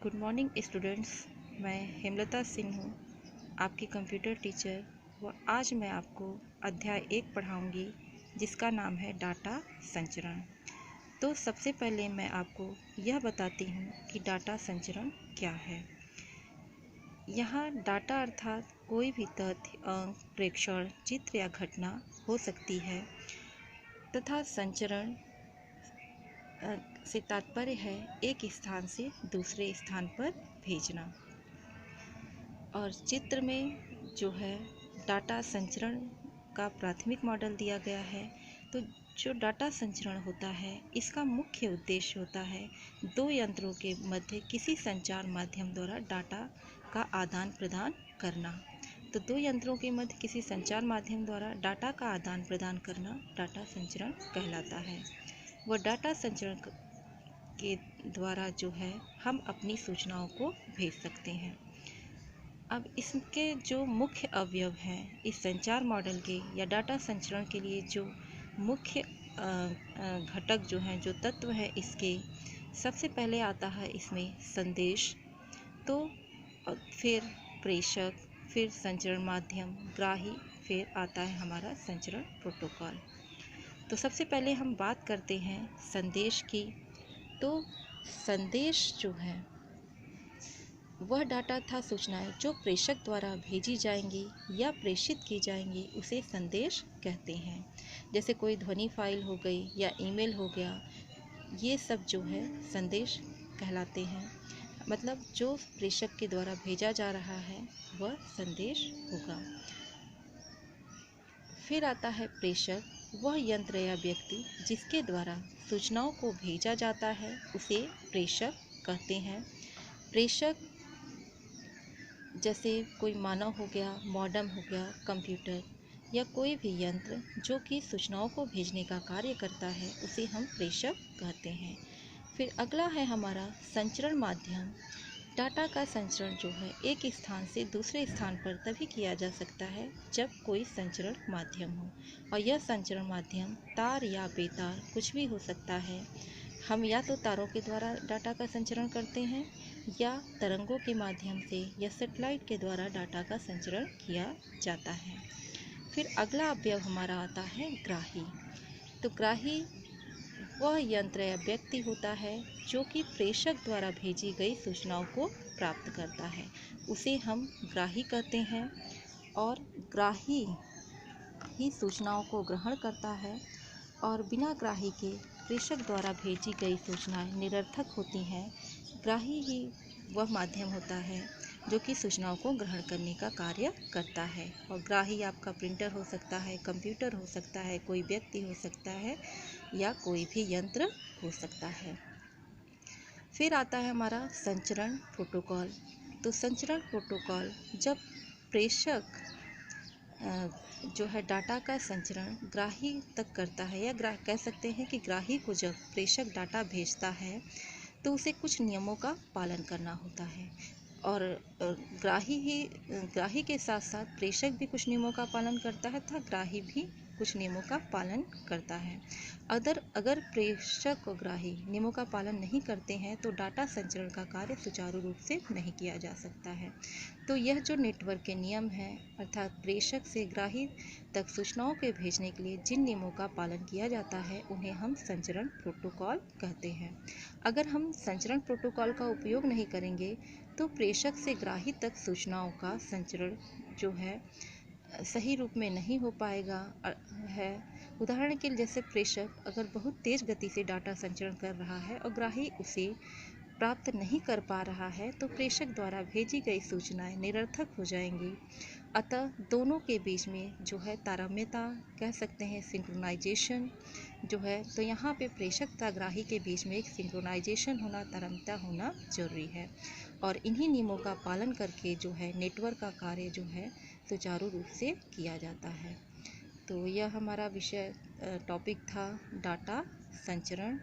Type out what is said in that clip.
Good morning students. मैं हेमलता सिंह हूँ, आपकी कंप्यूटर टीचर। व आज मैं आपको अध्याय 1 पढ़ाऊँगी जिसका नाम है डाटा संचरण। तो सबसे पहले मैं आपको यह बताती हूँ कि डाटा संचरण क्या है। यहाँ डाटा अर्थात कोई भी तथ्य, अंक, प्रेक्षण, चित्र या घटना हो सकती है तथा संचरण से तात्पर्य है एक स्थान से दूसरे स्थान पर भेजना। और चित्र में जो है डाटा संचरण का प्राथमिक मॉडल दिया गया है। तो जो डाटा संचरण होता है इसका मुख्य उद्देश्य होता है दो यंत्रों के मध्य किसी संचार माध्यम द्वारा डाटा का आदान प्रदान करना। तो दो यंत्रों के मध्य किसी संचार माध्यम द्वारा डाटा का आदान प्रदान करना डाटा संचरण कहलाता है। वह डाटा संचरण के द्वारा जो है हम अपनी सूचनाओं को भेज सकते हैं। अब इसके जो मुख्य अवयव हैं इस संचार मॉडल के या डाटा संचरण के लिए, जो मुख्य घटक जो हैं, जो तत्व है इसके, सबसे पहले आता है इसमें संदेश, तो फिर प्रेषक, फिर संचरण माध्यम, ग्राही, फिर आता है हमारा संचरण प्रोटोकॉल। तो सबसे पहले हम बात करते हैं संदेश की। तो संदेश जो है वह डाटा तथा सूचनाएं जो प्रेषक द्वारा भेजी जाएंगी या प्रेषित की जाएंगी उसे संदेश कहते हैं। जैसे कोई ध्वनि फाइल हो गई या ईमेल हो गया, ये सब जो है संदेश कहलाते हैं। मतलब जो प्रेषक के द्वारा भेजा जा रहा है वह संदेश होगा। फिर आता है प्रेषक, वह यंत्र या व्यक्ति जिसके द्वारा सूचनाओं को भेजा जाता है उसे प्रेषक कहते हैं। प्रेषक जैसे कोई मानव हो गया, मॉडेम हो गया, कंप्यूटर या कोई भी यंत्र जो कि सूचनाओं को भेजने का कार्य करता है उसे हम प्रेषक कहते हैं। फिर अगला है हमारा संचरण माध्यम। डाटा का संचरण जो है एक स्थान से दूसरे स्थान पर तभी किया जा सकता है जब कोई संचरण माध्यम हो, और यह संचरण माध्यम तार या बेतार कुछ भी हो सकता है। हम या तो तारों के द्वारा डाटा का संचरण करते हैं या तरंगों के माध्यम से या सैटेलाइट के द्वारा डाटा का संचरण किया जाता है। फिर अगला अवयव हमारा आता है ग्राही। तो ग्राही वह यंत्र या व्यक्ति होता है जो कि प्रेषक द्वारा भेजी गई सूचनाओं को प्राप्त करता है, उसे हम ग्राही कहते हैं। और ग्राही ही सूचनाओं को ग्रहण करता है, और बिना ग्राही के प्रेषक द्वारा भेजी गई सूचनाएं निरर्थक होती हैं। ग्राही ही वह माध्यम होता है जो कि सूचनाओं को ग्रहण करने का कार्य करता है। और ग्राही आपका प्रिंटर हो सकता है, कंप्यूटर हो सकता है, कोई व्यक्ति हो सकता है या कोई भी यंत्र हो सकता है। फिर आता है हमारा संचरण प्रोटोकॉल। तो संचरण प्रोटोकॉल जब प्रेषक जो है डाटा का संचरण ग्राही तक करता है, या कह सकते हैं कि ग्राही को जब प्रेषक डाटा भेजता है तो उसे कुछ नियमों का पालन करना होता है। और ग्राही के साथ साथ प्रेषक भी कुछ नियमों का पालन करता है तथा ग्राही भी कुछ नियमों का पालन करता है। अगर प्रेषक और ग्राही नियमों का पालन नहीं करते हैं तो डाटा संचरण का कार्य सुचारू रूप से नहीं किया जा सकता है। तो यह जो नेटवर्क के नियम हैं, अर्थात प्रेषक से ग्राही तक सूचनाओं के भेजने के लिए जिन नियमों का पालन किया जाता है उन्हें हम संचरण प्रोटोकॉल कहते हैं। अगर हम संचरण प्रोटोकॉल का उपयोग नहीं करेंगे तो प्रेषक से ग्राही तक सूचनाओं का संचरण जो है सही रूप में नहीं हो पाएगा है। उदाहरण के लिए, जैसे प्रेषक अगर बहुत तेज़ गति से डाटा संचरण कर रहा है और ग्राही उसे प्राप्त नहीं कर पा रहा है तो प्रेषक द्वारा भेजी गई सूचनाएं निरर्थक हो जाएंगी। अतः दोनों के बीच में जो है तारतम्यता, कह सकते हैं सिंक्रोनाइजेशन जो है, तो यहाँ पे प्रेषक तथा ग्राही के बीच में एक सिंक्रोनाइजेशन होना, तारतम्यता होना जरूरी है। और इन्हीं नियमों का पालन करके जो है नेटवर्क का कार्य जो है सुचारू रूप से किया जाता है। तो यह हमारा विषय टॉपिक था डाटा संचरण।